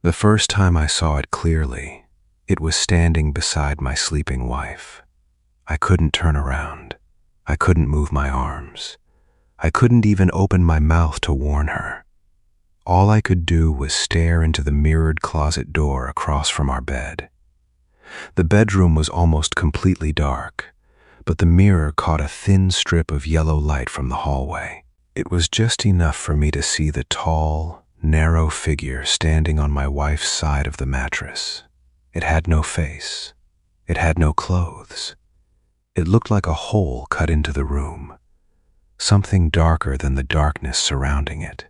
The first time I saw it clearly, it was standing beside my sleeping wife. I couldn't turn around. I couldn't move my arms. I couldn't even open my mouth to warn her. All I could do was stare into the mirrored closet door across from our bed. The bedroom was almost completely dark, but the mirror caught a thin strip of yellow light from the hallway. It was just enough for me to see the tall, narrow figure standing on my wife's side of the mattress. It had no face. It had no clothes. It looked like a hole cut into the room, something darker than the darkness surrounding it.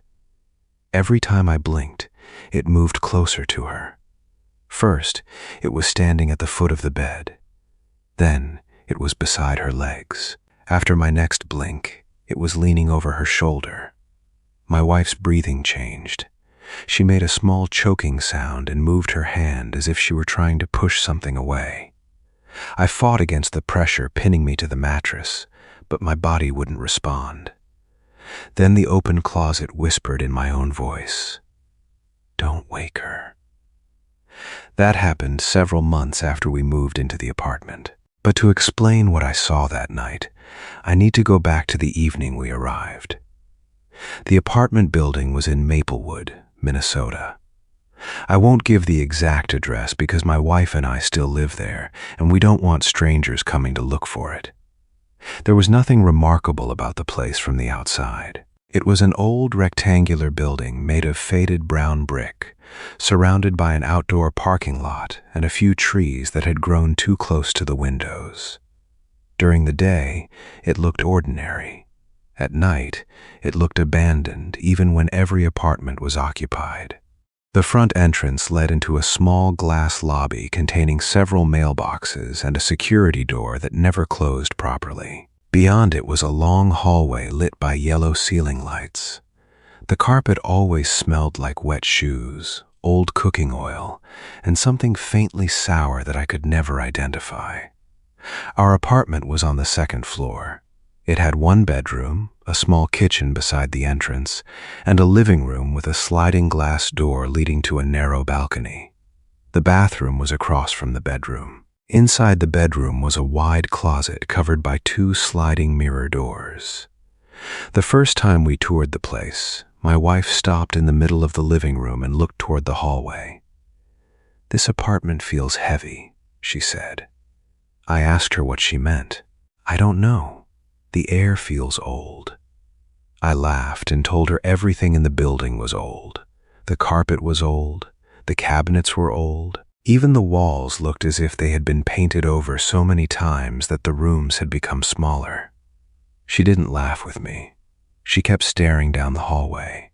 Every time I blinked, it moved closer to her. First, it was standing at the foot of the bed. Then, it was beside her legs. After my next blink, it was leaning over her shoulder. My wife's breathing changed. She made a small choking sound and moved her hand as if she were trying to push something away. I fought against the pressure pinning me to the mattress, but my body wouldn't respond. Then the open closet whispered in my own voice, "Don't wake her." That happened several months after we moved into the apartment. But to explain what I saw that night, I need to go back to the evening we arrived. The apartment building was in Maplewood, Minnesota. I won't give the exact address because my wife and I still live there, and we don't want strangers coming to look for it. There was nothing remarkable about the place from the outside. It was an old rectangular building made of faded brown brick, surrounded by an outdoor parking lot and a few trees that had grown too close to the windows. During the day, it looked ordinary. At night, it looked abandoned even when every apartment was occupied. The front entrance led into a small glass lobby containing several mailboxes and a security door that never closed properly. Beyond it was a long hallway lit by yellow ceiling lights. The carpet always smelled like wet shoes, old cooking oil, and something faintly sour that I could never identify. Our apartment was on the second floor. It had one bedroom, a small kitchen beside the entrance, and a living room with a sliding glass door leading to a narrow balcony. The bathroom was across from the bedroom. Inside the bedroom was a wide closet covered by two sliding mirror doors. The first time we toured the place, my wife stopped in the middle of the living room and looked toward the hallway. "This apartment feels heavy," she said. I asked her what she meant. "I don't know. The air feels old." I laughed and told her everything in the building was old. The carpet was old. The cabinets were old. Even the walls looked as if they had been painted over so many times that the rooms had become smaller. She didn't laugh with me. She kept staring down the hallway.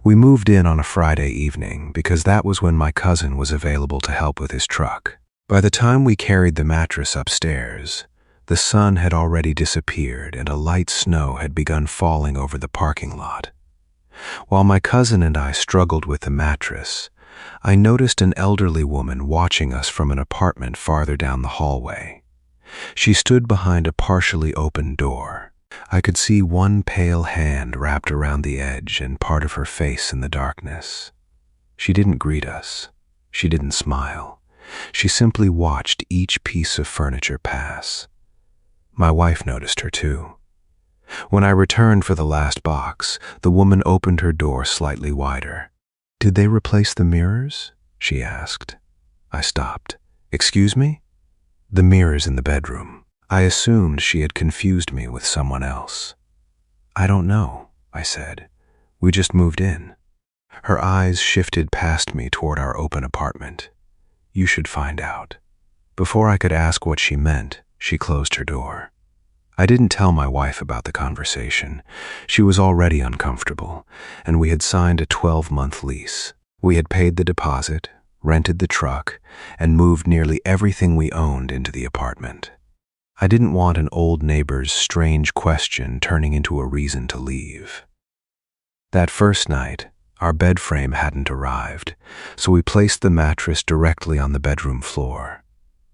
We moved in on a Friday evening because that was when my cousin was available to help with his truck. By the time we carried the mattress upstairs, the sun had already disappeared and a light snow had begun falling over the parking lot. While my cousin and I struggled with the mattress, I noticed an elderly woman watching us from an apartment farther down the hallway. She stood behind a partially open door. I could see one pale hand wrapped around the edge and part of her face in the darkness. She didn't greet us. She didn't smile. She simply watched each piece of furniture pass. My wife noticed her too. When I returned for the last box, the woman opened her door slightly wider. "Did they replace the mirrors?" she asked. I stopped. "Excuse me?" "The mirrors in the bedroom." I assumed she had confused me with someone else. "I don't know," I said. "We just moved in." Her eyes shifted past me toward our open apartment. "You should find out." Before I could ask what she meant, she closed her door. I didn't tell my wife about the conversation. She was already uncomfortable, and we had signed a 12-month lease. We had paid the deposit, rented the truck, and moved nearly everything we owned into the apartment. I didn't want an old neighbor's strange question turning into a reason to leave. That first night, our bed frame hadn't arrived, so we placed the mattress directly on the bedroom floor.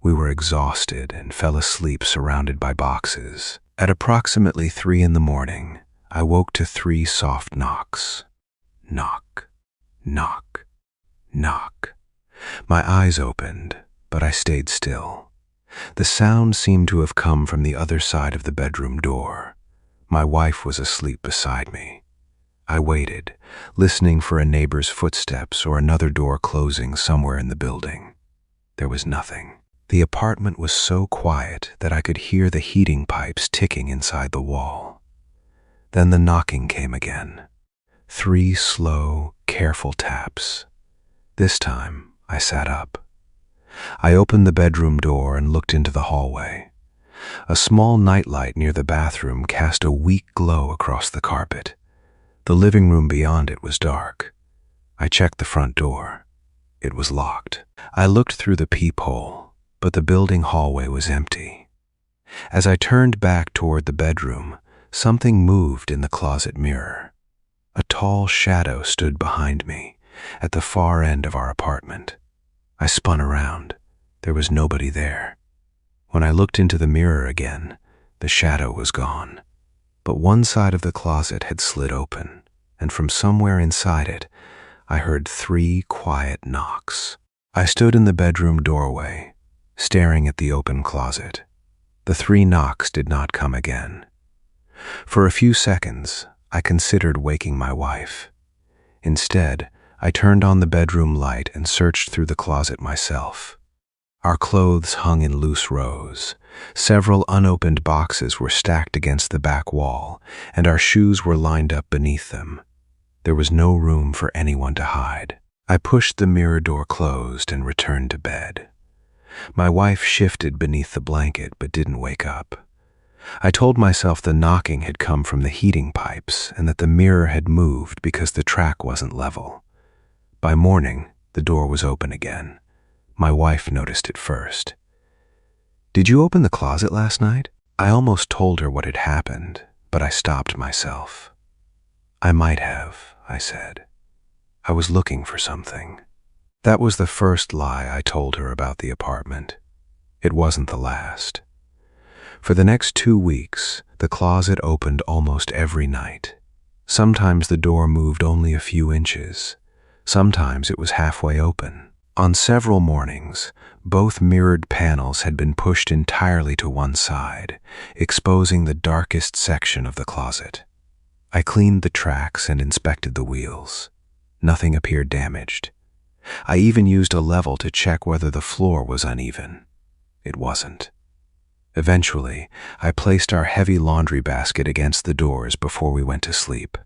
We were exhausted and fell asleep surrounded by boxes. At approximately 3 in the morning, I woke to 3 soft knocks. Knock, knock, Knock. My eyes opened, but I stayed still. The sound seemed to have come from the other side of the bedroom door. My wife was asleep beside me. I waited, listening for a neighbor's footsteps or another door closing somewhere in the building. There was nothing. The apartment was so quiet that I could hear the heating pipes ticking inside the wall. Then the knocking came again. 3 slow, careful taps. This time, I sat up. I opened the bedroom door and looked into the hallway. A small nightlight near the bathroom cast a weak glow across the carpet. The living room beyond it was dark. I checked the front door. It was locked. I looked through the peephole, but the building hallway was empty. As I turned back toward the bedroom, something moved in the closet mirror. A tall shadow stood behind me, at the far end of our apartment. I spun around. There was nobody there. When I looked into the mirror again, the shadow was gone. But one side of the closet had slid open, and from somewhere inside it, I heard 3 quiet knocks. I stood in the bedroom doorway, staring at the open closet. The 3 knocks did not come again. For a few seconds, I considered waking my wife. Instead, I turned on the bedroom light and searched through the closet myself. Our clothes hung in loose rows. Several unopened boxes were stacked against the back wall, and our shoes were lined up beneath them. There was no room for anyone to hide. I pushed the mirror door closed and returned to bed. My wife shifted beneath the blanket but didn't wake up. I told myself the knocking had come from the heating pipes and that the mirror had moved because the track wasn't level. By morning, the door was open again. My wife noticed it first. "Did you open the closet last night?" I almost told her what had happened, but I stopped myself. "I might have," I said. "I was looking for something." That was the first lie I told her about the apartment. It wasn't the last. For the next 2 weeks, the closet opened almost every night. Sometimes the door moved only a few inches. Sometimes it was halfway open. On several mornings, both mirrored panels had been pushed entirely to one side, exposing the darkest section of the closet. I cleaned the tracks and inspected the wheels. Nothing appeared damaged. I even used a level to check whether the floor was uneven. It wasn't. Eventually, I placed our heavy laundry basket against the doors before we went to sleep.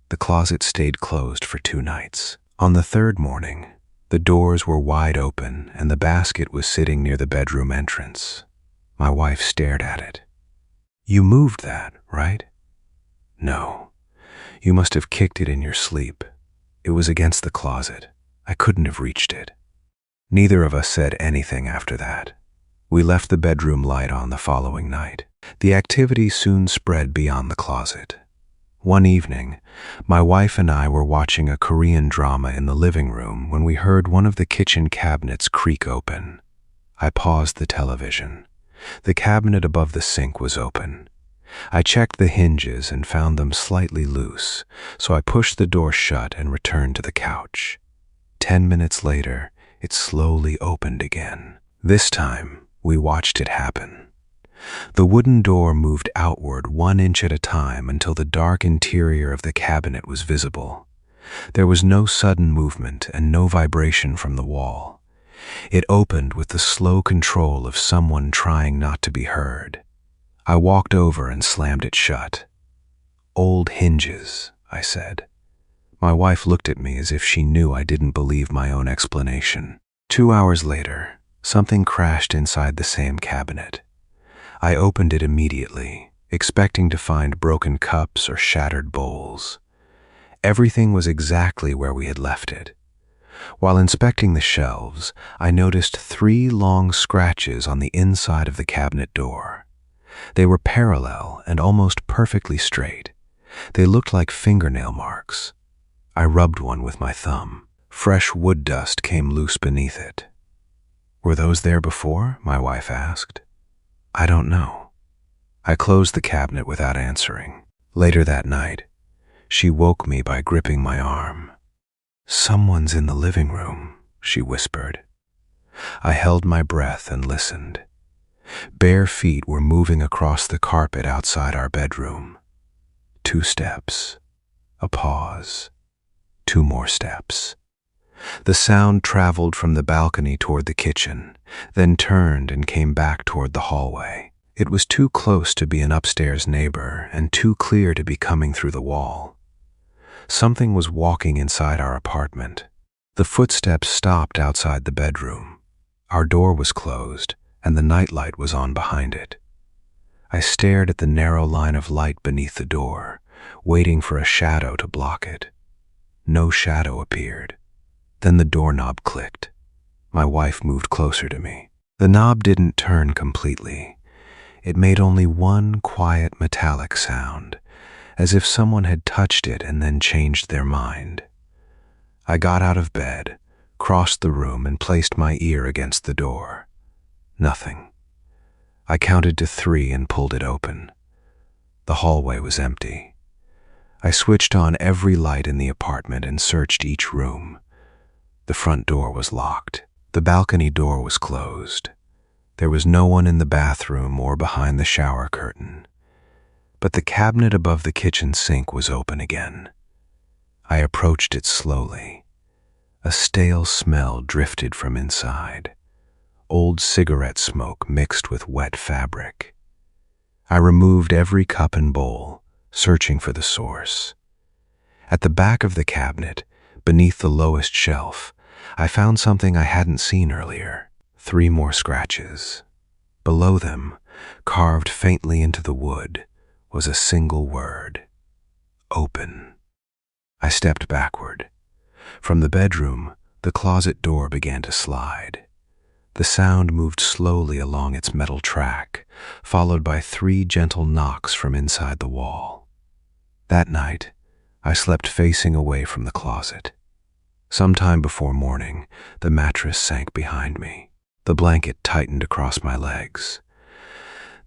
The closet stayed closed for 2 nights. On the 3rd morning, the doors were wide open and the basket was sitting near the bedroom entrance. My wife stared at it. "You moved that, right?" "No. You must have kicked it in your sleep. It was against the closet. I couldn't have reached it." Neither of us said anything after that. We left the bedroom light on the following night. The activity soon spread beyond the closet. One evening, my wife and I were watching a Korean drama in the living room when we heard one of the kitchen cabinets creak open. I paused the television. The cabinet above the sink was open. I checked the hinges and found them slightly loose, so I pushed the door shut and returned to the couch. 10 minutes later, it slowly opened again. This time, we watched it happen. The wooden door moved outward 1 inch at a time until the dark interior of the cabinet was visible. There was no sudden movement and no vibration from the wall. It opened with the slow control of someone trying not to be heard. I walked over and slammed it shut. "Old hinges," I said. My wife looked at me as if she knew I didn't believe my own explanation. 2 hours later, something crashed inside the same cabinet. I opened it immediately, expecting to find broken cups or shattered bowls. Everything was exactly where we had left it. While inspecting the shelves, I noticed 3 long scratches on the inside of the cabinet door. They were parallel and almost perfectly straight. They looked like fingernail marks. I rubbed one with my thumb. Fresh wood dust came loose beneath it. "Were those there before?" my wife asked. "I don't know." I closed the cabinet without answering. Later that night, she woke me by gripping my arm. "Someone's in the living room," she whispered. I held my breath and listened. Bare feet were moving across the carpet outside our bedroom. 2 steps. A pause. 2 more steps. The sound traveled from the balcony toward the kitchen, then turned and came back toward the hallway. It was too close to be an upstairs neighbor and too clear to be coming through the wall. Something was walking inside our apartment. The footsteps stopped outside the bedroom. Our door was closed, and the nightlight was on behind it. I stared at the narrow line of light beneath the door, waiting for a shadow to block it. No shadow appeared. Then the doorknob clicked. My wife moved closer to me. The knob didn't turn completely. It made only one quiet metallic sound, as if someone had touched it and then changed their mind. I got out of bed, crossed the room, and placed my ear against the door. Nothing. I counted to 3 and pulled it open. The hallway was empty. I switched on every light in the apartment and searched each room. The front door was locked. The balcony door was closed. There was no one in the bathroom or behind the shower curtain. But the cabinet above the kitchen sink was open again. I approached it slowly. A stale smell drifted from inside. Old cigarette smoke mixed with wet fabric. I removed every cup and bowl, searching for the source. At the back of the cabinet, beneath the lowest shelf, I found something I hadn't seen earlier. 3 more scratches. Below them, carved faintly into the wood, was a single word: open. I stepped backward. From the bedroom, the closet door began to slide. The sound moved slowly along its metal track, followed by 3 gentle knocks from inside the wall. That night, I slept facing away from the closet. Sometime before morning, the mattress sank behind me. The blanket tightened across my legs.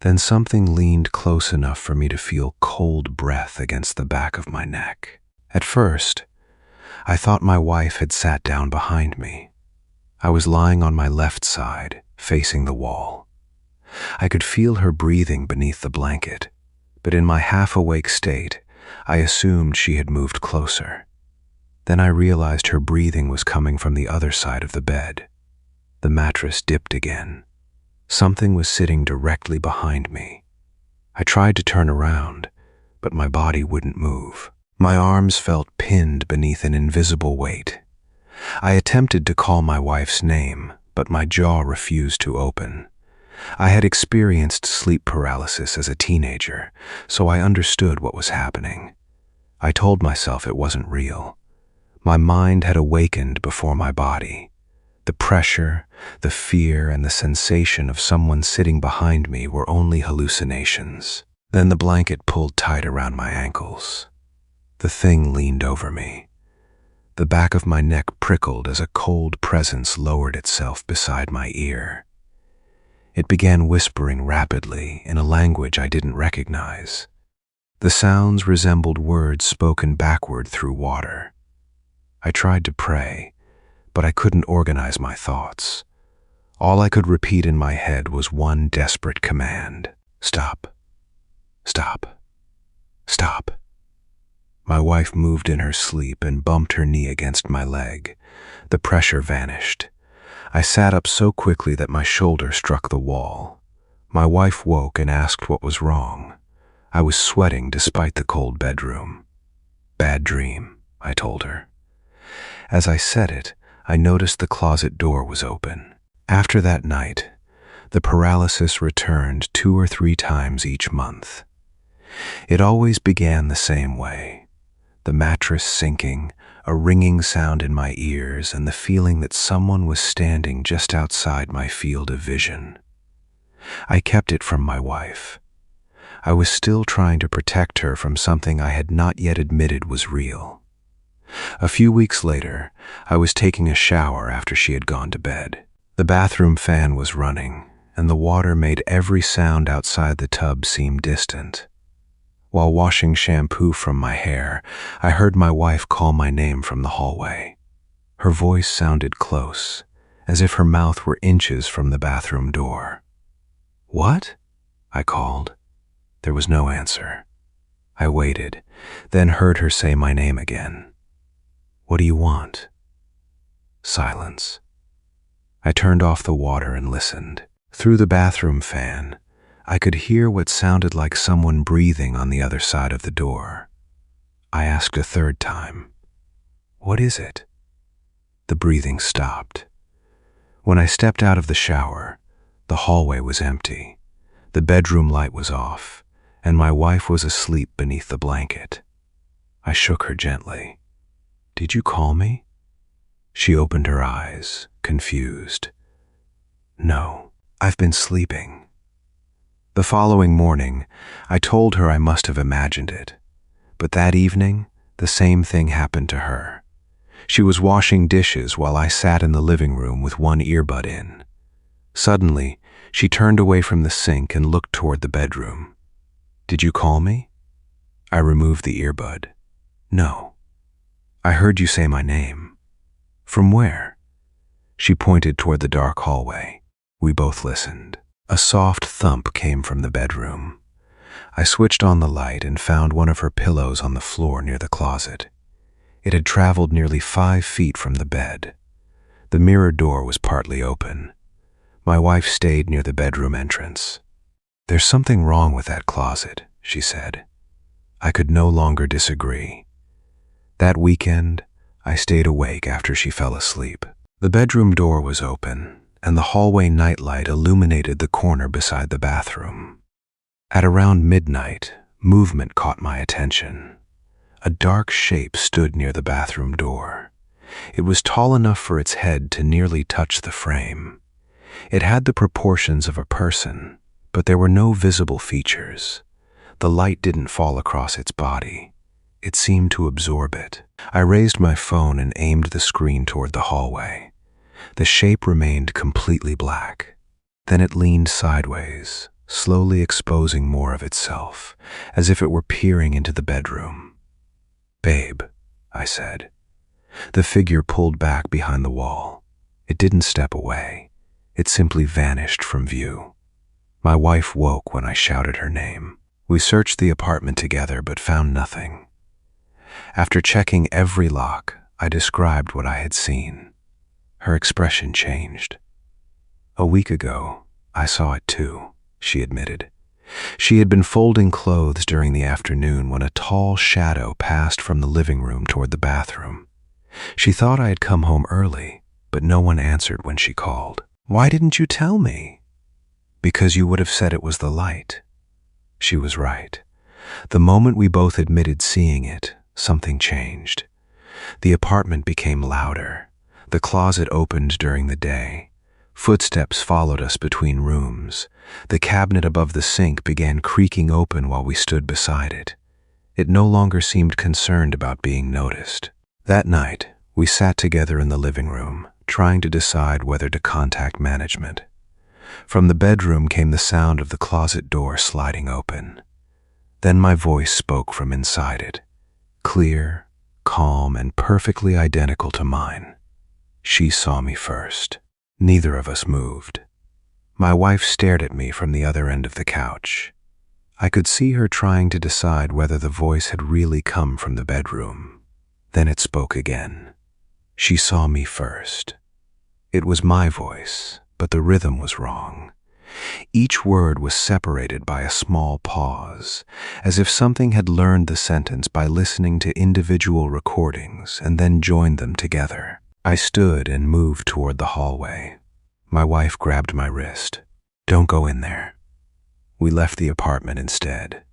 Then something leaned close enough for me to feel cold breath against the back of my neck. At first, I thought my wife had sat down behind me. I was lying on my left side, facing the wall. I could feel her breathing beneath the blanket, but in my half-awake state, I assumed she had moved closer. Then I realized her breathing was coming from the other side of the bed. The mattress dipped again. Something was sitting directly behind me. I tried to turn around, but my body wouldn't move. My arms felt pinned beneath an invisible weight. I attempted to call my wife's name, but my jaw refused to open. I had experienced sleep paralysis as a teenager, so I understood what was happening. I told myself it wasn't real. My mind had awakened before my body. The pressure, the fear, and the sensation of someone sitting behind me were only hallucinations. Then the blanket pulled tight around my ankles. The thing leaned over me. The back of my neck prickled as a cold presence lowered itself beside my ear. It began whispering rapidly in a language I didn't recognize. The sounds resembled words spoken backward through water. I tried to pray, but I couldn't organize my thoughts. All I could repeat in my head was one desperate command: stop, stop, stop. My wife moved in her sleep and bumped her knee against my leg. The pressure vanished. I sat up so quickly that my shoulder struck the wall. My wife woke and asked what was wrong. I was sweating despite the cold bedroom. "Bad dream," I told her. As I said it, I noticed the closet door was open. After that night, the paralysis returned 2 or 3 times each month. It always began the same way: the mattress sinking, a ringing sound in my ears, and the feeling that someone was standing just outside my field of vision. I kept it from my wife. I was still trying to protect her from something I had not yet admitted was real. A few weeks later, I was taking a shower after she had gone to bed. The bathroom fan was running, and the water made every sound outside the tub seem distant. While washing shampoo from my hair, I heard my wife call my name from the hallway. Her voice sounded close, as if her mouth were inches from the bathroom door. "What?" I called. There was no answer. I waited, then heard her say my name again. "What do you want?" Silence. I turned off the water and listened. Through the bathroom fan, I could hear what sounded like someone breathing on the other side of the door. I asked a third time, "What is it?" The breathing stopped. When I stepped out of the shower, the hallway was empty. The bedroom light was off, and my wife was asleep beneath the blanket. I shook her gently. "Did you call me?" She opened her eyes, confused. "No, I've been sleeping." The following morning, I told her I must have imagined it. But that evening, the same thing happened to her. She was washing dishes while I sat in the living room with one earbud in. Suddenly, she turned away from the sink and looked toward the bedroom. "Did you call me?" I removed the earbud. "No. I heard you say my name." "From where?" She pointed toward the dark hallway. We both listened. A soft thump came from the bedroom. I switched on the light and found one of her pillows on the floor near the closet. It had traveled nearly 5 feet from the bed. The mirror door was partly open. My wife stayed near the bedroom entrance. "There's something wrong with that closet," she said. I could no longer disagree. That weekend, I stayed awake after she fell asleep. The bedroom door was open, and the hallway nightlight illuminated the corner beside the bathroom. At around midnight, movement caught my attention. A dark shape stood near the bathroom door. It was tall enough for its head to nearly touch the frame. It had the proportions of a person, but there were no visible features. The light didn't fall across its body. It seemed to absorb it. I raised my phone and aimed the screen toward the hallway. The shape remained completely black. Then it leaned sideways, slowly exposing more of itself, as if it were peering into the bedroom. "Babe," I said. The figure pulled back behind the wall. It didn't step away. It simply vanished from view. My wife woke when I shouted her name. We searched the apartment together but found nothing. After checking every lock, I described what I had seen. Her expression changed. "A week ago, I saw it too," she admitted. She had been folding clothes during the afternoon when a tall shadow passed from the living room toward the bathroom. She thought I had come home early, but no one answered when she called. "Why didn't you tell me?" "Because you would have said it was the light." She was right. The moment we both admitted seeing it, something changed. The apartment became louder. The closet opened during the day. Footsteps followed us between rooms. The cabinet above the sink began creaking open while we stood beside it. It no longer seemed concerned about being noticed. That night, we sat together in the living room, trying to decide whether to contact management. From the bedroom came the sound of the closet door sliding open. Then my voice spoke from inside it, clear, calm, and perfectly identical to mine. She saw me first. Neither of us moved. My wife stared at me from the other end of the couch. I could see her trying to decide whether the voice had really come from the bedroom. Then it spoke again. She saw me first. It was my voice, but the rhythm was wrong. Each word was separated by a small pause, as if something had learned the sentence by listening to individual recordings and then joined them together. I stood and moved toward the hallway. My wife grabbed my wrist. "Don't go in there." We left the apartment instead.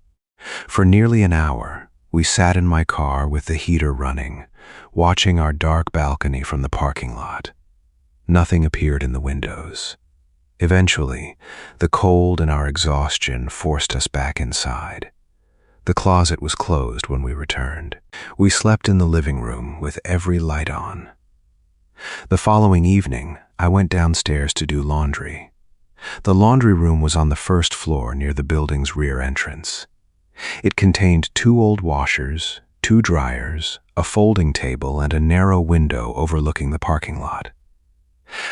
For nearly an hour, we sat in my car with the heater running, watching our dark balcony from the parking lot. Nothing appeared in the windows. Eventually, the cold and our exhaustion forced us back inside. The closet was closed when we returned. We slept in the living room with every light on. The following evening, I went downstairs to do laundry. The laundry room was on the first floor near the building's rear entrance. It contained 2 old washers, 2 dryers, a folding table, and a narrow window overlooking the parking lot.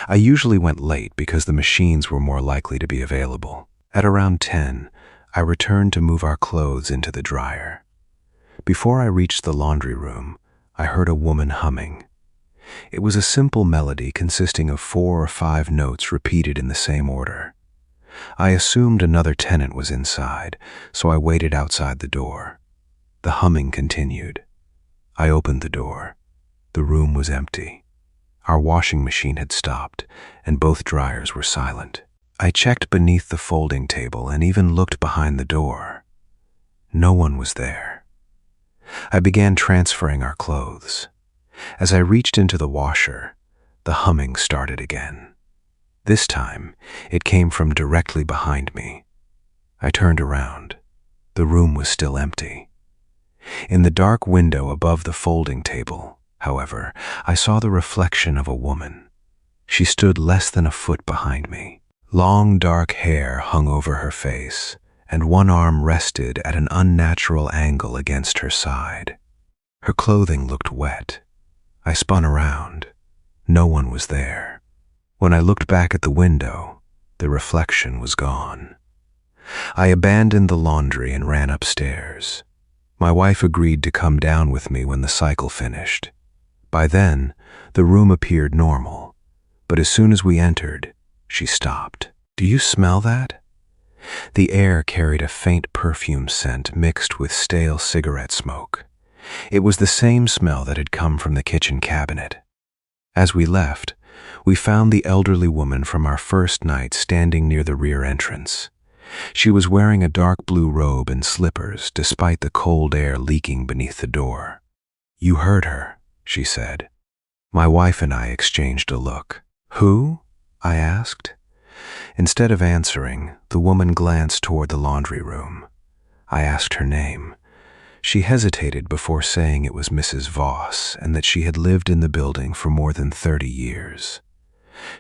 I usually went late because the machines were more likely to be available. At around 10, I returned to move our clothes into the dryer. Before I reached the laundry room, I heard a woman humming. It was a simple melody consisting of 4 or 5 notes repeated in the same order. I assumed another tenant was inside, so I waited outside the door. The humming continued. I opened the door. The room was empty. Our washing machine had stopped, and both dryers were silent. I checked beneath the folding table and even looked behind the door. No one was there. I began transferring our clothes. As I reached into the washer, the humming started again. This time, it came from directly behind me. I turned around. The room was still empty. In the dark window above the folding table, however, I saw the reflection of a woman. She stood less than a foot behind me. Long dark hair hung over her face, and one arm rested at an unnatural angle against her side. Her clothing looked wet. I spun around. No one was there. When I looked back at the window, the reflection was gone. I abandoned the laundry and ran upstairs. My wife agreed to come down with me when the cycle finished. By then, the room appeared normal, but as soon as we entered, she stopped. "Do you smell that?" The air carried a faint perfume scent mixed with stale cigarette smoke. It was the same smell that had come from the kitchen cabinet. As we left, we found the elderly woman from our first night standing near the rear entrance. She was wearing a dark blue robe and slippers despite the cold air leaking beneath the door. "You heard her," she said. My wife and I exchanged a look. "Who?" I asked. Instead of answering, the woman glanced toward the laundry room. I asked her name. She hesitated before saying it was Mrs. Voss and that she had lived in the building for more than 30 years.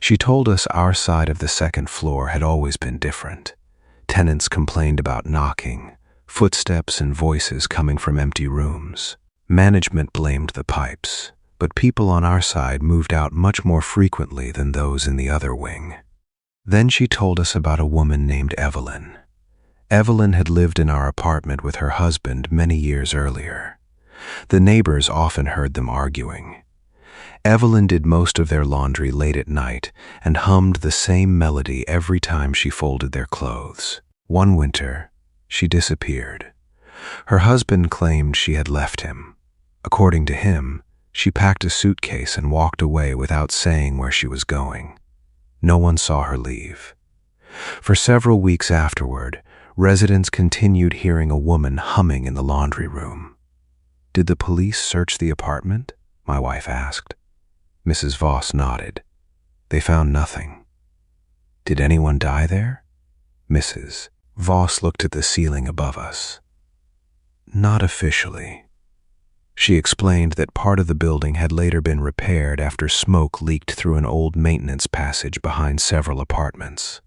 She told us our side of the second floor had always been different. Tenants complained about knocking, footsteps and voices coming from empty rooms. Management blamed the pipes, but people on our side moved out much more frequently than those in the other wing. Then she told us about a woman named Evelyn. Evelyn had lived in our apartment with her husband many years earlier. The neighbors often heard them arguing. Evelyn did most of their laundry late at night and hummed the same melody every time she folded their clothes. One winter, she disappeared. Her husband claimed she had left him. According to him, she packed a suitcase and walked away without saying where she was going. No one saw her leave. For several weeks afterward, residents continued hearing a woman humming in the laundry room. "Did the police search the apartment?" my wife asked. Mrs. Voss nodded. "They found nothing." "Did anyone die there?" Mrs. Voss looked at the ceiling above us. "Not officially." She explained that part of the building had later been repaired after smoke leaked through an old maintenance passage behind several apartments.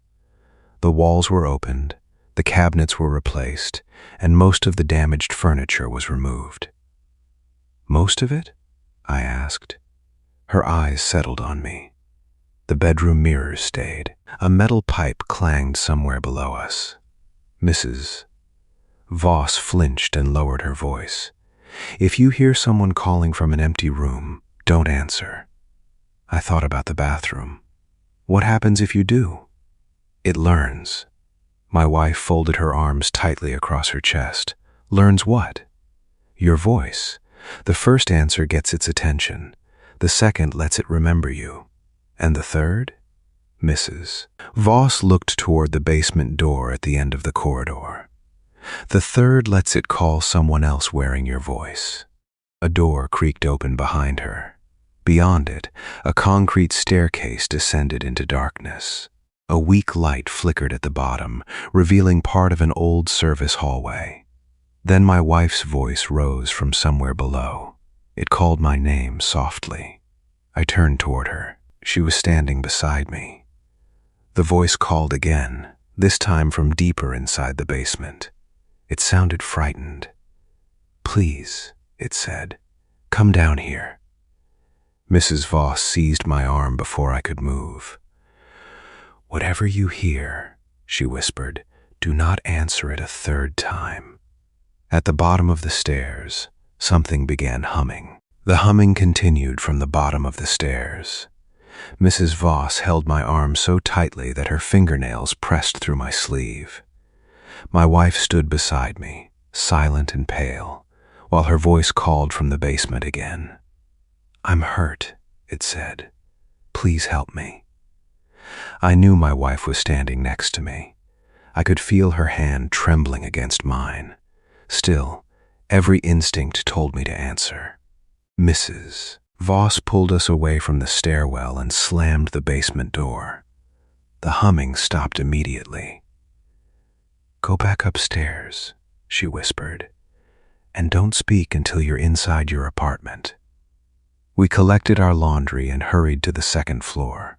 The walls were opened, the cabinets were replaced, and most of the damaged furniture was removed. "Most of it?" I asked. Her eyes settled on me. The bedroom mirrors stayed. A metal pipe clanged somewhere below us. Mrs. Voss flinched and lowered her voice. "If you hear someone calling from an empty room, don't answer." I thought about the bathroom. "What happens if you do?" "It learns." My wife folded her arms tightly across her chest. "Learns what?" "Your voice. The first answer gets its attention. The second lets it remember you. And the third?" Mrs. Voss looked toward the basement door at the end of the corridor. "The third lets it call someone else wearing your voice." A door creaked open behind her. Beyond it, a concrete staircase descended into darkness. A weak light flickered at the bottom, revealing part of an old service hallway. Then my wife's voice rose from somewhere below. It called my name softly. I turned toward her. She was standing beside me. The voice called again, this time from deeper inside the basement. It sounded frightened. "Please, it said. "Come down here." Mrs. Voss seized my arm before I could move. "Whatever you hear," she whispered, "do not answer it a third time." At the bottom of the stairs, something began humming. The humming continued from the bottom of the stairs. Mrs. Voss held my arm so tightly that her fingernails pressed through my sleeve. My wife stood beside me, silent and pale, while her voice called from the basement again. "I'm hurt," it said. "Please help me." I knew my wife was standing next to me. I could feel her hand trembling against mine. Still, every instinct told me to answer. Mrs. Voss pulled us away from the stairwell and slammed the basement door. The humming stopped immediately. "Go back upstairs," she whispered, "and don't speak until you're inside your apartment." We collected our laundry and hurried to the second floor.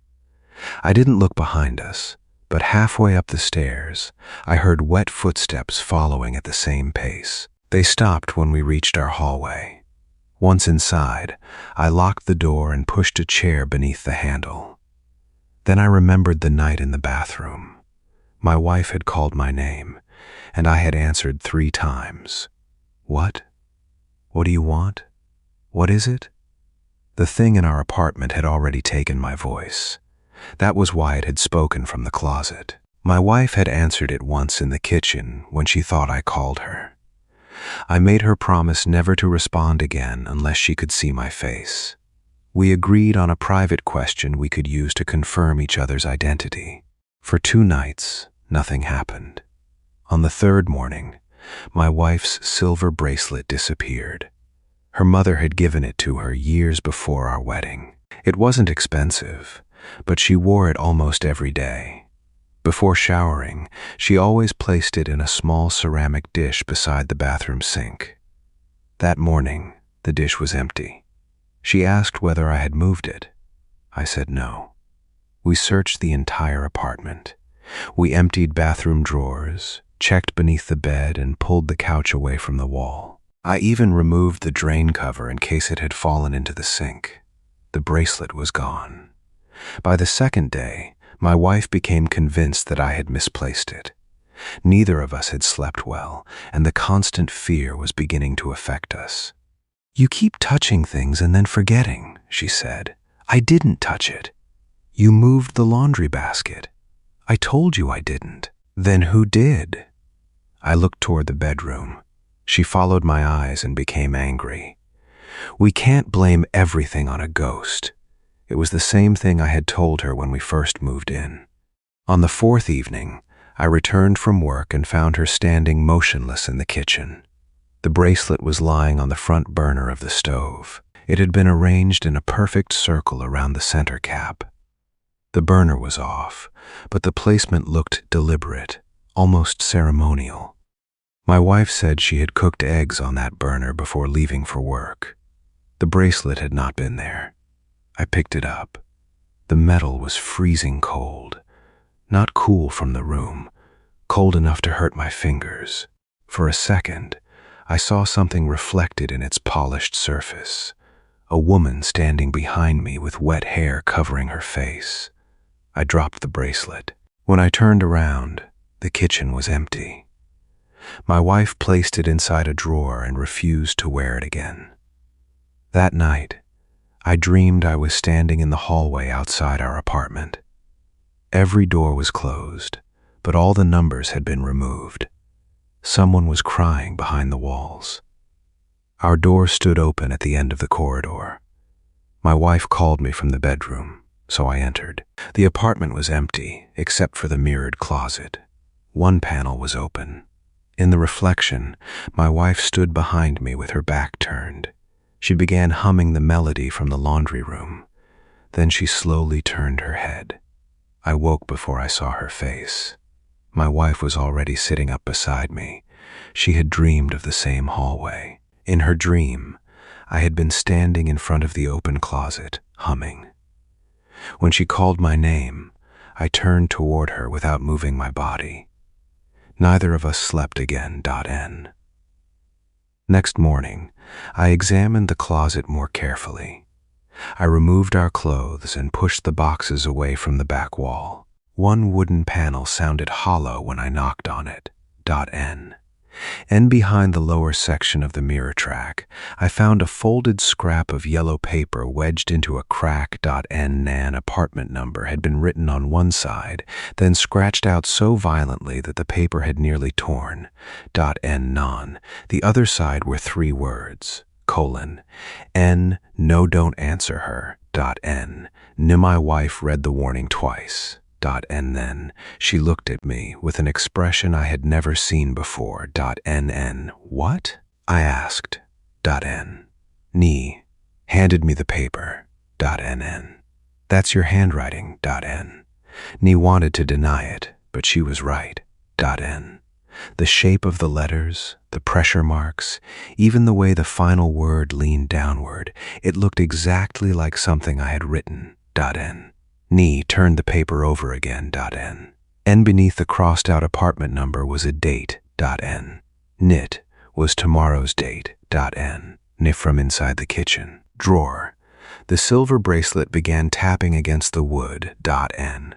I didn't look behind us, but halfway up the stairs, I heard wet footsteps following at the same pace. They stopped when we reached our hallway. Once inside, I locked the door and pushed a chair beneath the handle. Then I remembered the night in the bathroom. My wife had called my name, and I had answered 3 times. "What? What do you want? What is it?" The thing in our apartment had already taken my voice. That was why it had spoken from the closet. My wife had answered it once in the kitchen when she thought I called her. I made her promise never to respond again unless she could see my face. We agreed on a private question we could use to confirm each other's identity. For 2 nights, nothing happened. On the 3rd morning, my wife's silver bracelet disappeared. Her mother had given it to her years before our wedding. It wasn't expensive, but she wore it almost every day. Before showering, she always placed it in a small ceramic dish beside the bathroom sink. That morning, the dish was empty. She asked whether I had moved it. I said no. We searched the entire apartment. We emptied bathroom drawers, checked beneath the bed, and pulled the couch away from the wall. I even removed the drain cover in case it had fallen into the sink. The bracelet was gone. By the 2nd day, my wife became convinced that I had misplaced it. Neither of us had slept well, and the constant fear was beginning to affect us. "You keep touching things and then forgetting," she said. "I didn't touch it. You moved the laundry basket. I told you I didn't." "Then who did?" I looked toward the bedroom. She followed my eyes and became angry. "We can't blame everything on a ghost." It was the same thing I had told her when we first moved in. On the 4th evening, I returned from work and found her standing motionless in the kitchen. The bracelet was lying on the front burner of the stove. It had been arranged in a perfect circle around the center cap. The burner was off, but the placement looked deliberate, almost ceremonial. My wife said she had cooked eggs on that burner before leaving for work. The bracelet had not been there. I picked it up. The metal was freezing cold. Not cool from the room, cold enough to hurt my fingers. For a second, I saw something reflected in its polished surface. A woman standing behind me with wet hair covering her face. I dropped the bracelet. When I turned around, the kitchen was empty. My wife placed it inside a drawer and refused to wear it again. That night, I dreamed I was standing in the hallway outside our apartment. Every door was closed, but all the numbers had been removed. Someone was crying behind the walls. Our door stood open at the end of the corridor. My wife called me from the bedroom, so I entered. The apartment was empty, except for the mirrored closet. One panel was open. In the reflection, my wife stood behind me with her back turned. She began humming the melody from the laundry room. Then she slowly turned her head. I woke before I saw her face. My wife was already sitting up beside me. She had dreamed of the same hallway. In her dream, I had been standing in front of the open closet, humming. When she called my name, I turned toward her without moving my body. Neither of us slept again. N. Next morning, I examined the closet more carefully. I removed our clothes and pushed the boxes away from the back wall. One wooden panel sounded hollow when I knocked on it. N. And behind the lower section of the mirror track, I found a folded scrap of yellow paper wedged into a crack. Nan apartment number had been written on one side, then scratched out so violently that the paper had nearly torn. N non. The other side were 3 words, : N, no, don't answer her. N. My wife read the warning twice. And then she looked at me with an expression I had never seen before. N. What? I asked. N. Ni handed me the paper. N. That's your handwriting. N. Ni wanted to deny it, but she was right. N. The shape of the letters, the pressure marks, even the way the final word leaned downward, it looked exactly like something I had written. N. Ni turned the paper over again. N. And beneath the crossed-out apartment number was a date. N. Nit was tomorrow's date. N. Ni from inside the kitchen drawer. The silver bracelet began tapping against the wood. N.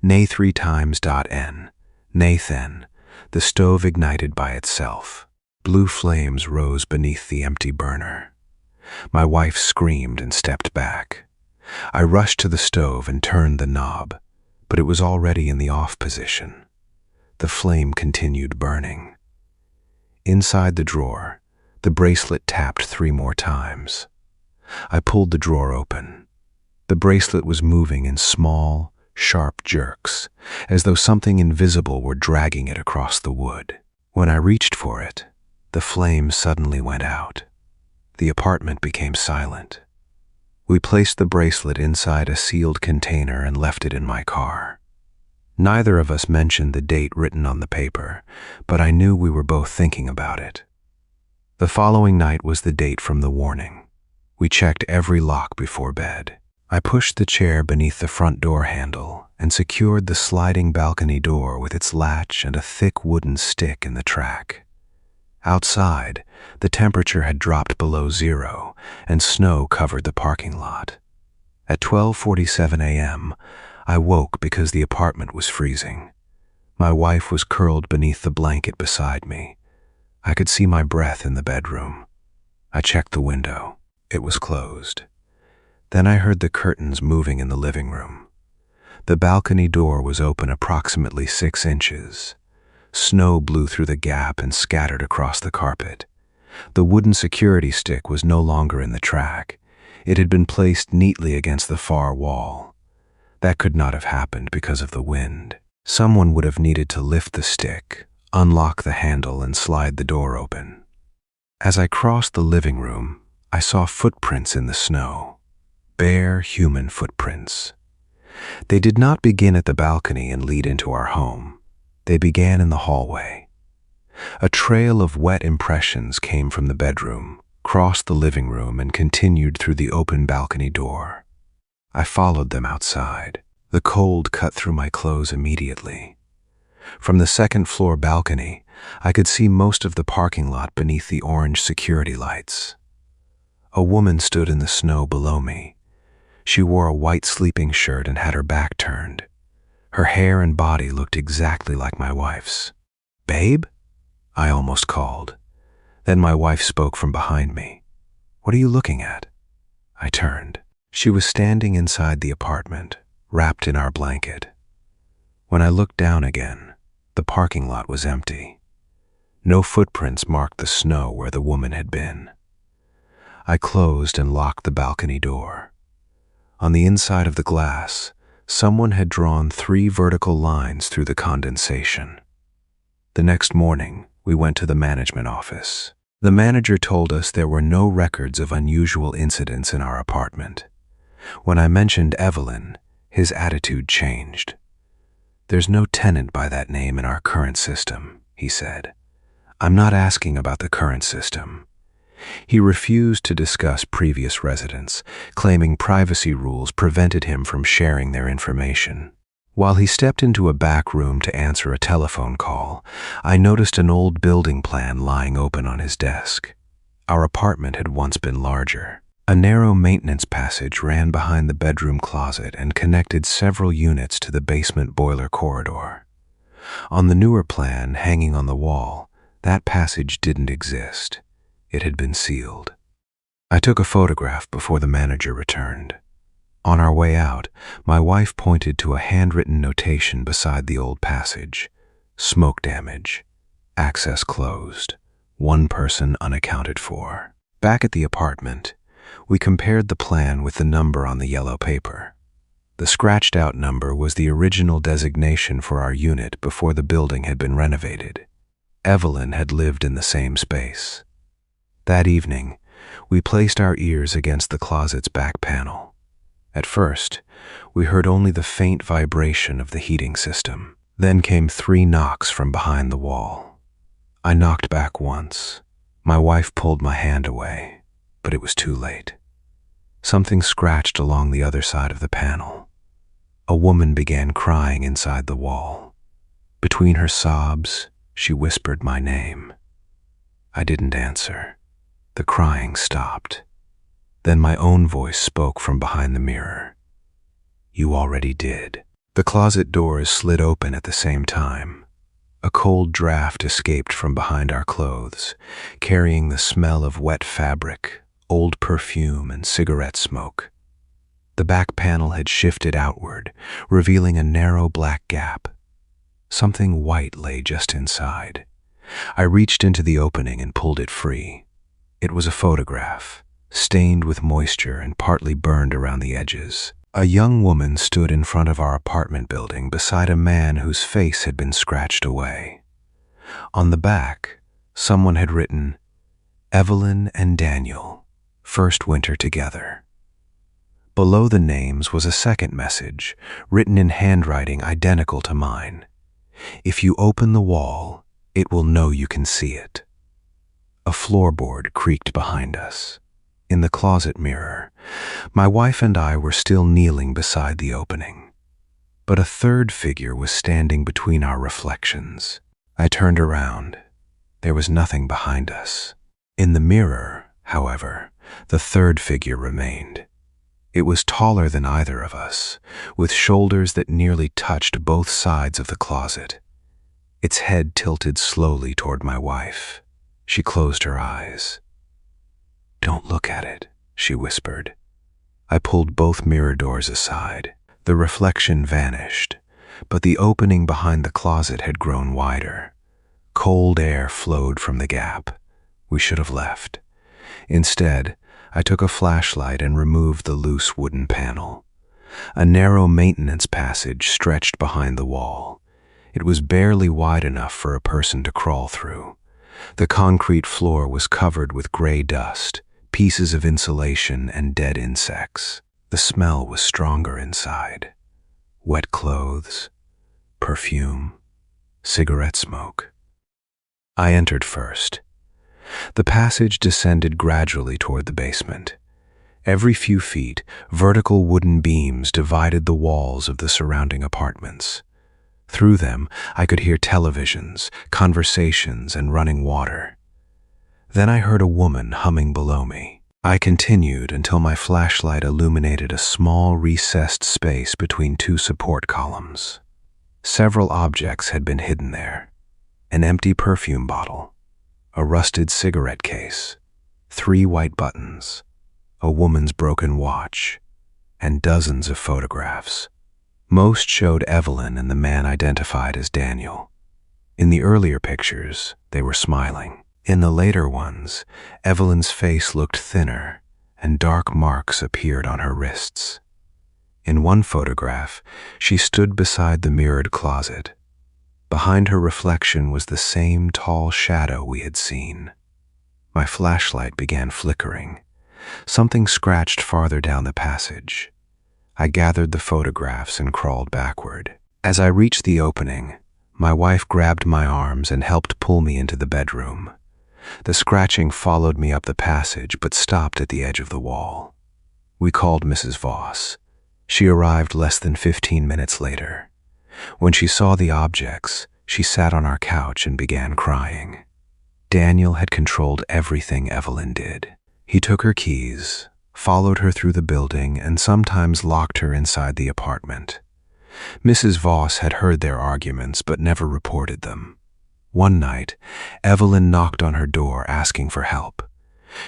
Nay 3 times. N. Nay then. The stove ignited by itself. Blue flames rose beneath the empty burner. My wife screamed and stepped back. I rushed to the stove and turned the knob, but it was already in the off position. The flame continued burning. Inside the drawer, the bracelet tapped 3 more times. I pulled the drawer open. The bracelet was moving in small, sharp jerks, as though something invisible were dragging it across the wood. When I reached for it, the flame suddenly went out. The apartment became silent. We placed the bracelet inside a sealed container and left it in my car. Neither of us mentioned the date written on the paper, but I knew we were both thinking about it. The following night was the date from the warning. We checked every lock before bed. I pushed the chair beneath the front door handle and secured the sliding balcony door with its latch and a thick wooden stick in the track. Outside, the temperature had dropped below 0 and snow covered the parking lot. At 12:47 a.m., I woke because the apartment was freezing. My wife was curled beneath the blanket beside me. I could see my breath in the bedroom. I checked the window. It was closed. Then I heard the curtains moving in the living room. The balcony door was open approximately 6 inches. Snow blew through the gap and scattered across the carpet. The wooden security stick was no longer in the track. It had been placed neatly against the far wall. That could not have happened because of the wind. Someone would have needed to lift the stick, unlock the handle, and slide the door open. As I crossed the living room, I saw footprints in the snow. Bare human footprints. They did not begin at the balcony and lead into our home. They began in the hallway. A trail of wet impressions came from the bedroom, crossed the living room, and continued through the open balcony door. I followed them outside. The cold cut through my clothes immediately. From the second-floor balcony, I could see most of the parking lot beneath the orange security lights. A woman stood in the snow below me. She wore a white sleeping shirt and had her back turned. Her hair and body looked exactly like my wife's. "Babe?" I almost called. Then my wife spoke from behind me. "What are you looking at?" I turned. She was standing inside the apartment, wrapped in our blanket. When I looked down again, the parking lot was empty. No footprints marked the snow where the woman had been. I closed and locked the balcony door. On the inside of the glass, someone had drawn 3 vertical lines through the condensation. The next morning, we went to the management office. The manager told us there were no records of unusual incidents in our apartment. When I mentioned Evelyn, his attitude changed. "There's no tenant by that name in our current system," he said. "I'm not asking about the current system." He refused to discuss previous residents, claiming privacy rules prevented him from sharing their information. While he stepped into a back room to answer a telephone call, I noticed an old building plan lying open on his desk. Our apartment had once been larger. A narrow maintenance passage ran behind the bedroom closet and connected several units to the basement boiler corridor. On the newer plan hanging on the wall, that passage didn't exist. It had been sealed. I took a photograph before the manager returned. On our way out, my wife pointed to a handwritten notation beside the old passage. Smoke damage. Access closed. One person unaccounted for. Back at the apartment, we compared the plan with the number on the yellow paper. The scratched-out number was the original designation for our unit before the building had been renovated. Evelyn had lived in the same space. That evening, we placed our ears against the closet's back panel. At first, we heard only the faint vibration of the heating system. Then came 3 knocks from behind the wall. I knocked back once. My wife pulled my hand away, but it was too late. Something scratched along the other side of the panel. A woman began crying inside the wall. Between her sobs, she whispered my name. I didn't answer. The crying stopped. Then my own voice spoke from behind the mirror. You already did. The closet doors slid open at the same time. A cold draft escaped from behind our clothes, carrying the smell of wet fabric, old perfume, and cigarette smoke. The back panel had shifted outward, revealing a narrow black gap. Something white lay just inside. I reached into the opening and pulled it free. It was a photograph, stained with moisture and partly burned around the edges. A young woman stood in front of our apartment building beside a man whose face had been scratched away. On the back, someone had written, Evelyn and Daniel, first winter together. Below the names was a second message, written in handwriting identical to mine. If you open the wall, it will know you can see it. A floorboard creaked behind us. In the closet mirror, my wife and I were still kneeling beside the opening. But a third figure was standing between our reflections. I turned around. There was nothing behind us. In the mirror, however, the third figure remained. It was taller than either of us, with shoulders that nearly touched both sides of the closet. Its head tilted slowly toward my wife. She closed her eyes. Don't look at it, she whispered. I pulled both mirror doors aside. The reflection vanished, but the opening behind the closet had grown wider. Cold air flowed from the gap. We should have left. Instead, I took a flashlight and removed the loose wooden panel. A narrow maintenance passage stretched behind the wall. It was barely wide enough for a person to crawl through. The concrete floor was covered with gray dust, pieces of insulation, and dead insects. The smell was stronger inside. Wet clothes, perfume, cigarette smoke. I entered first. The passage descended gradually toward the basement. Every few feet, vertical wooden beams divided the walls of the surrounding apartments. Through them, I could hear televisions, conversations, and running water. Then I heard a woman humming below me. I continued until my flashlight illuminated a small recessed space between 2 support columns. Several objects had been hidden there. An empty perfume bottle, a rusted cigarette case, 3 white buttons, a woman's broken watch, and dozens of photographs. Most showed Evelyn and the man identified as Daniel. In the earlier pictures, they were smiling. In the later ones, Evelyn's face looked thinner, and dark marks appeared on her wrists. In one photograph, she stood beside the mirrored closet. Behind her reflection was the same tall shadow we had seen. My flashlight began flickering. Something scratched farther down the passage. I gathered the photographs and crawled backward. As I reached the opening, my wife grabbed my arms and helped pull me into the bedroom. The scratching followed me up the passage but stopped at the edge of the wall. We called Mrs. Voss. She arrived less than 15 minutes later. When she saw the objects, she sat on our couch and began crying. Daniel had controlled everything Evelyn did. He took her keys, followed her through the building, and sometimes locked her inside the apartment. Mrs. Voss had heard their arguments but never reported them. One night, Evelyn knocked on her door asking for help.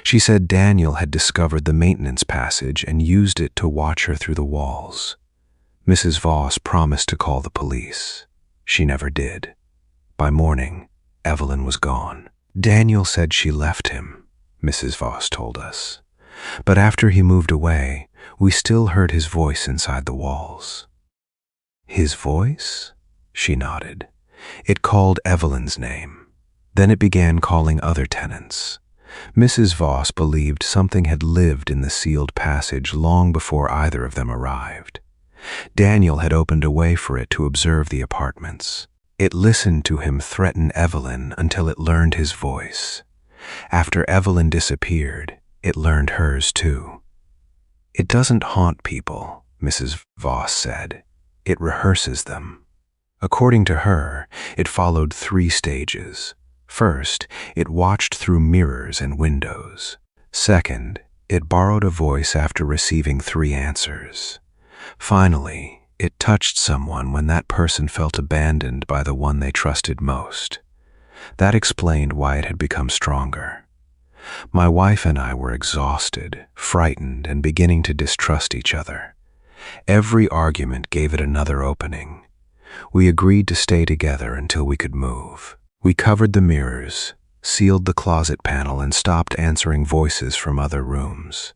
She said Daniel had discovered the maintenance passage and used it to watch her through the walls. Mrs. Voss promised to call the police. She never did. By morning, Evelyn was gone. Daniel said she left him, Mrs. Voss told us. But after he moved away, we still heard his voice inside the walls. His voice? She nodded. It called Evelyn's name. Then it began calling other tenants. Mrs. Voss believed something had lived in the sealed passage long before either of them arrived. Daniel had opened a way for it to observe the apartments. It listened to him threaten Evelyn until it learned his voice. After Evelyn disappeared, it learned hers too. It doesn't haunt people, Mrs. Voss said. It rehearses them. According to her, it followed 3 stages. First, it watched through mirrors and windows. Second, it borrowed a voice after receiving 3 answers. Finally, it touched someone when that person felt abandoned by the one they trusted most. That explained why it had become stronger. My wife and I were exhausted, frightened, and beginning to distrust each other. Every argument gave it another opening. We agreed to stay together until we could move. We covered the mirrors, sealed the closet panel, and stopped answering voices from other rooms.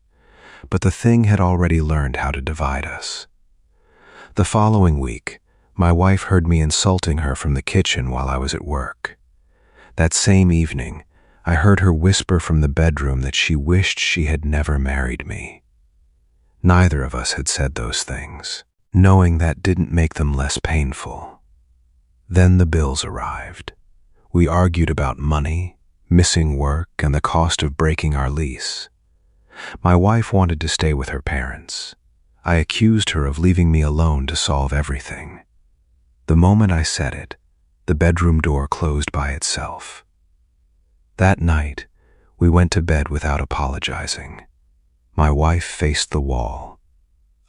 But the thing had already learned how to divide us. The following week, my wife heard me insulting her from the kitchen while I was at work. That same evening, I heard her whisper from the bedroom that she wished she had never married me. Neither of us had said those things, knowing that didn't make them less painful. Then the bills arrived. We argued about money, missing work, and the cost of breaking our lease. My wife wanted to stay with her parents. I accused her of leaving me alone to solve everything. The moment I said it, the bedroom door closed by itself. That night, we went to bed without apologizing. My wife faced the wall.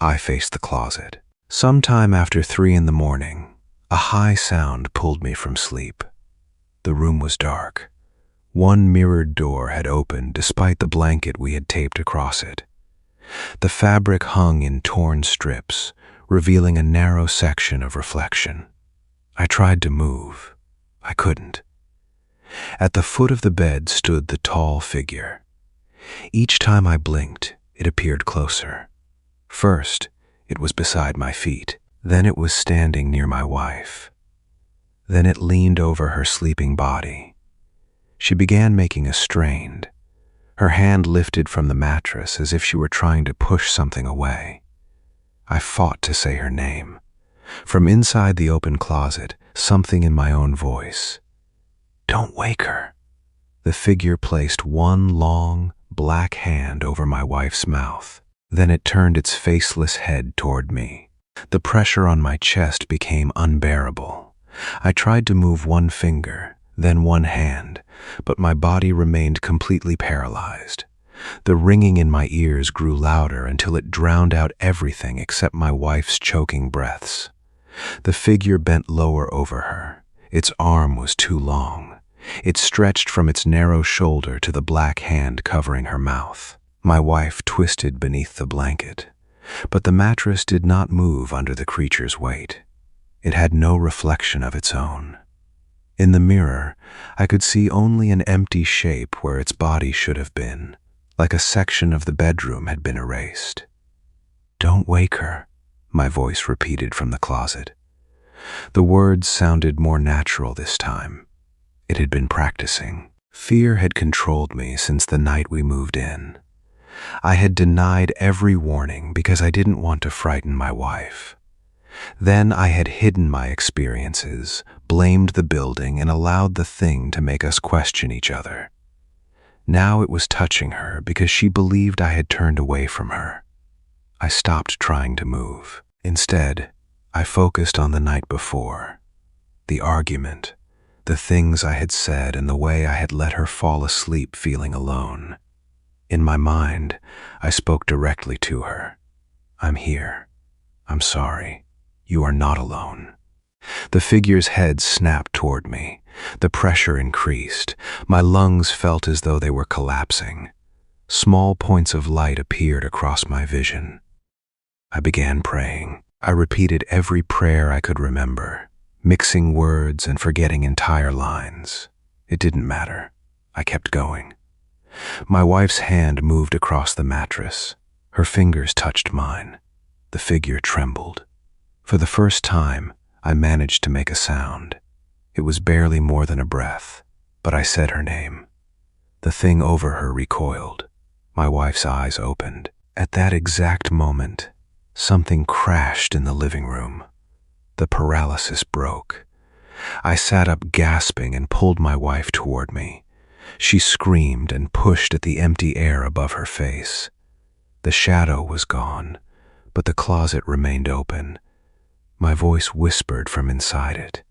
I faced the closet. Sometime after 3 in the morning, a high sound pulled me from sleep. The room was dark. One mirrored door had opened despite the blanket we had taped across it. The fabric hung in torn strips, revealing a narrow section of reflection. I tried to move. I couldn't. At the foot of the bed stood the tall figure. Each time I blinked, it appeared closer. First, it was beside my feet. Then it was standing near my wife. Then it leaned over her sleeping body. She began making a strain. Her hand lifted from the mattress as if she were trying to push something away. I fought to say her name. From inside the open closet, something in my own voice. "Don't wake her." The figure placed one long, black hand over my wife's mouth. Then it turned its faceless head toward me. The pressure on my chest became unbearable. I tried to move one finger, then one hand, but my body remained completely paralyzed. The ringing in my ears grew louder until it drowned out everything except my wife's choking breaths. The figure bent lower over her. Its arm was too long. It stretched from its narrow shoulder to the black hand covering her mouth. My wife twisted beneath the blanket, but the mattress did not move under the creature's weight. It had no reflection of its own. In the mirror, I could see only an empty shape where its body should have been, like a section of the bedroom had been erased. "Don't wake her," my voice repeated from the closet. The words sounded more natural this time. It had been practicing. Fear had controlled me since the night we moved in. I had denied every warning because I didn't want to frighten my wife. Then I had hidden my experiences, blamed the building, and allowed the thing to make us question each other. Now it was touching her because she believed I had turned away from her. I stopped trying to move. Instead, I focused on the night before, the argument, the things I had said and the way I had let her fall asleep feeling alone. In my mind, I spoke directly to her. I'm here. I'm sorry. You are not alone. The figure's head snapped toward me. The pressure increased. My lungs felt as though they were collapsing. Small points of light appeared across my vision. I began praying. I repeated every prayer I could remember, mixing words and forgetting entire lines. It didn't matter. I kept going. My wife's hand moved across the mattress. Her fingers touched mine. The figure trembled. For the first time, I managed to make a sound. It was barely more than a breath, but I said her name. The thing over her recoiled. My wife's eyes opened. At that exact moment, something crashed in the living room. The paralysis broke. I sat up gasping and pulled my wife toward me. She screamed and pushed at the empty air above her face. The shadow was gone, but the closet remained open. My voice whispered from inside it.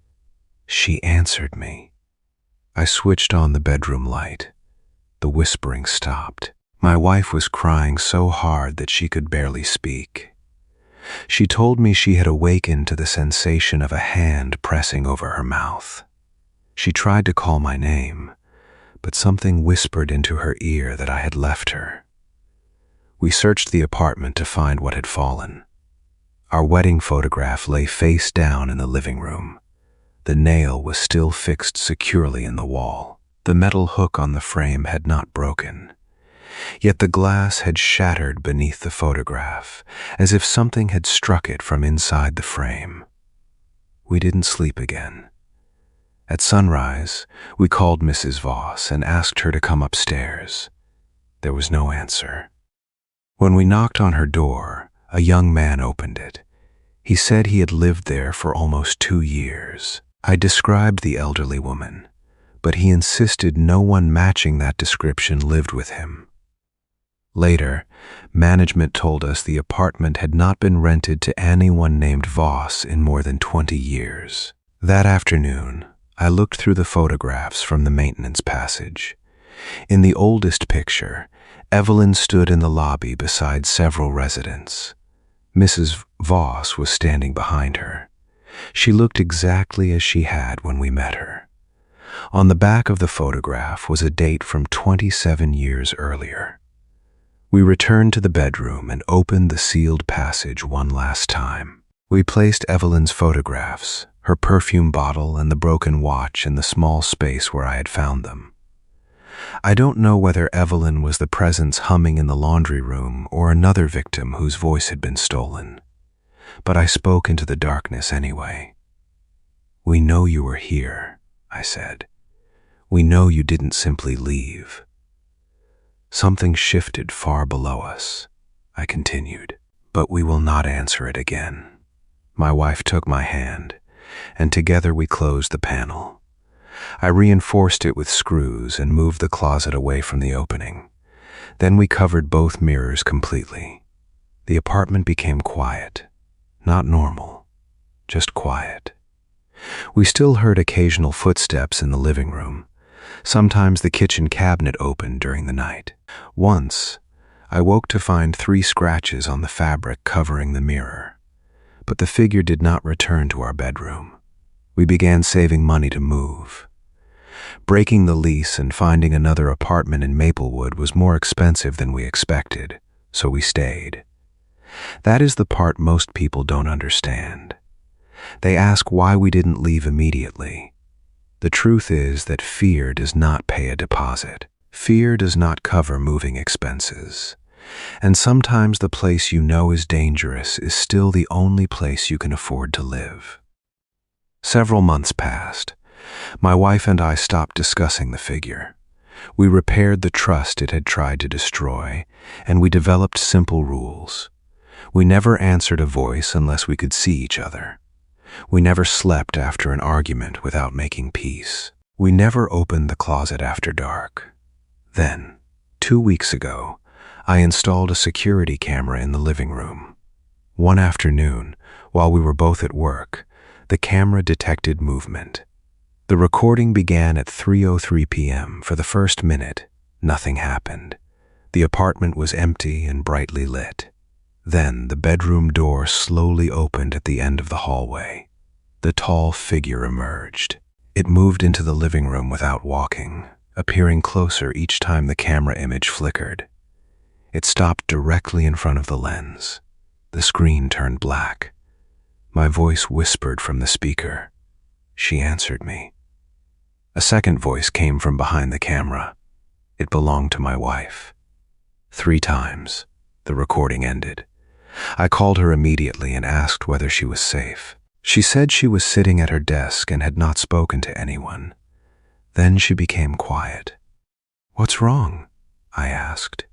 She answered me. I switched on the bedroom light. The whispering stopped. My wife was crying so hard that she could barely speak. She told me she had awakened to the sensation of a hand pressing over her mouth. She tried to call my name, but something whispered into her ear that I had left her. We searched the apartment to find what had fallen. Our wedding photograph lay face down in the living room. The nail was still fixed securely in the wall. The metal hook on the frame had not broken. Yet the glass had shattered beneath the photograph, as if something had struck it from inside the frame. We didn't sleep again. At sunrise, we called Mrs. Voss and asked her to come upstairs. There was no answer. When we knocked on her door, a young man opened it. He said he had lived there for almost 2 years. I described the elderly woman, but he insisted no one matching that description lived with him. Later, management told us the apartment had not been rented to anyone named Voss in more than 20 years. That afternoon, I looked through the photographs from the maintenance passage. In the oldest picture, Evelyn stood in the lobby beside several residents. Mrs. Voss was standing behind her. She looked exactly as she had when we met her. On the back of the photograph was a date from 27 years earlier. We returned to the bedroom and opened the sealed passage one last time. We placed Evelyn's photographs, her perfume bottle and the broken watch in the small space where I had found them. I don't know whether Evelyn was the presence humming in the laundry room or another victim whose voice had been stolen, but I spoke into the darkness anyway. We know you were here, I said. We know you didn't simply leave. Something shifted far below us, I continued, but we will not answer it again. My wife took my hand, and together we closed the panel. I reinforced it with screws and moved the closet away from the opening. Then we covered both mirrors completely. The apartment became quiet, not normal, just quiet. We still heard occasional footsteps in the living room. Sometimes the kitchen cabinet opened during the night. Once, I woke to find 3 scratches on the fabric covering the mirror. But the figure did not return to our bedroom. We began saving money to move. Breaking the lease and finding another apartment in Maplewood was more expensive than we expected, so we stayed. That is the part most people don't understand. They ask why we didn't leave immediately. The truth is that fear does not pay a deposit. Fear does not cover moving expenses. And sometimes the place you know is dangerous is still the only place you can afford to live. Several months passed. My wife and I stopped discussing the figure. We repaired the trust it had tried to destroy, and we developed simple rules. We never answered a voice unless we could see each other. We never slept after an argument without making peace. We never opened the closet after dark. Then, 2 weeks ago, I installed a security camera in the living room. One afternoon, while we were both at work, the camera detected movement. The recording began at 3:03 p.m. For the first minute, nothing happened. The apartment was empty and brightly lit. Then the bedroom door slowly opened at the end of the hallway. The tall figure emerged. It moved into the living room without walking, appearing closer each time the camera image flickered. It stopped directly in front of the lens. The screen turned black. My voice whispered from the speaker. She answered me. A second voice came from behind the camera. It belonged to my wife. 3 times, the recording ended. I called her immediately and asked whether she was safe. She said she was sitting at her desk and had not spoken to anyone. Then she became quiet. "What's wrong?" I asked.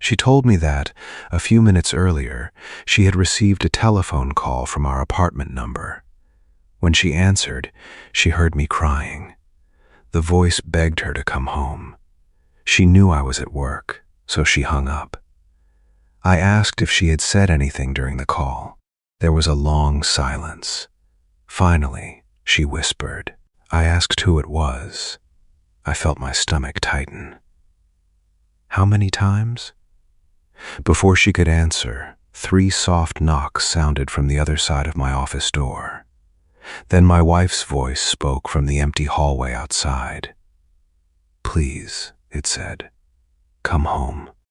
She told me that, a few minutes earlier, she had received a telephone call from our apartment number. When she answered, she heard me crying. The voice begged her to come home. She knew I was at work, so she hung up. I asked if she had said anything during the call. There was a long silence. Finally, she whispered. I asked who it was. I felt my stomach tighten. "How many times?" Before she could answer, 3 soft knocks sounded from the other side of my office door. Then my wife's voice spoke from the empty hallway outside. "Please," it said, "come home."